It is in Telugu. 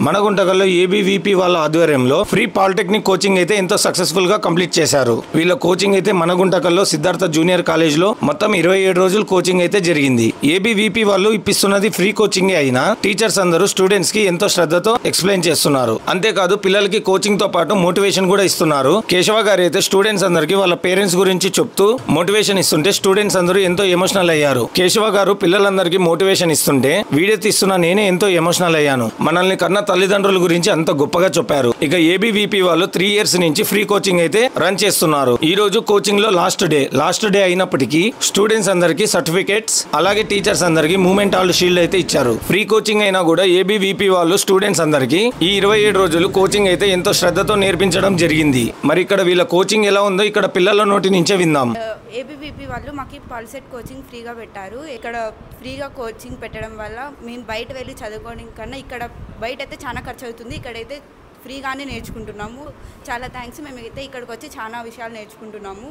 మన గుంటకల్లో ఏబీవీపీ వాళ్ళ ఆధ్వర్యంలో ఫ్రీ పాలిటెక్నిక్ కోచింగ్ అయితే ఎంతో సక్సెస్ఫుల్ గా కంప్లీట్ చేశారు. వీళ్ళ కోచింగ్ అయితే మన గుంటకల్లో సిద్ధార్థ జూనియర్ కాలేజ్ లో మొత్తం 27 రోజులు కోచింగ్ అయితే జరిగింది. ఏబీవీపీ వాళ్ళు ఇప్పిస్తున్నది ఫ్రీ కోచింగ్ అయినా టీచర్స్ అందరూ స్టూడెంట్స్ కి ఎంతో శ్రద్ధతో ఎక్స్ప్లెయిన్ చేస్తున్నారు. అంతేకాదు పిల్లలకి కోచింగ్ తో పాటు మోటివేషన్ కూడా ఇస్తున్నారు. కేశవ గారు అయితే స్టూడెంట్స్ అందరికి వాళ్ళ పేరెంట్స్ గురించి చెప్తూ మోటివేషన్ ఇస్తుంటే స్టూడెంట్స్ అందరూ ఎంతో ఎమోషనల్ అయ్యారు. కేశవ గారు పిల్లలందరికీ మోటివేషన్ ఇస్తుంటే వీడియో తీస్తున్న నేనే ఎంతో ఎమోషనల్ అయ్యాను. మనల్ని కన్నా తల్లిదండ్రుల గురించి అంత గొప్పగా చెప్పారు. ఇక ఏబీవీపీ వాళ్ళు 3 years నుంచి ఫ్రీ కోచింగ్ అయితే రన్ చేస్తున్నారు. ఈ రోజు కోచింగ్ లో లాస్ట్ డే అయినప్పటికీ స్టూడెంట్స్ అందరికి సర్టిఫికేట్స్ అలాగే టీచర్స్ అందరికి మూమెంట్ ఆల్డ్ షీల్డ్ అయితే ఇచ్చారు. ఫ్రీ కోచింగ్ అయినా కూడా ఏబీవీపీ వాళ్ళు స్టూడెంట్స్ అందరికి ఈ 27 రోజులు కోచింగ్ అయితే ఎంతో శ్రద్ధతో నేర్పించడం జరిగింది. మరి ఇక్కడ వీళ్ళ కోచింగ్ ఎలా ఉందో ఇక్కడ పిల్లల నోటి నుంచే విందాం. ఏబీవీపీ వాళ్ళు మాకు పాలిసెట్ కోచింగ్ ఫ్రీగా పెట్టారు. ఇక్కడ ఫ్రీగా కోచింగ్ పెట్టడం వల్ల మేము బయట వెళ్ళి చదువుకోవడం కన్నా ఇక్కడ బయట అయితే చాలా ఖర్చు అవుతుంది. ఇక్కడైతే ఫ్రీగానే నేర్చుకుంటున్నాము. చాలా థ్యాంక్స్. మేమైతే ఇక్కడికి వచ్చి చాలా విషయాలు నేర్చుకుంటున్నాము.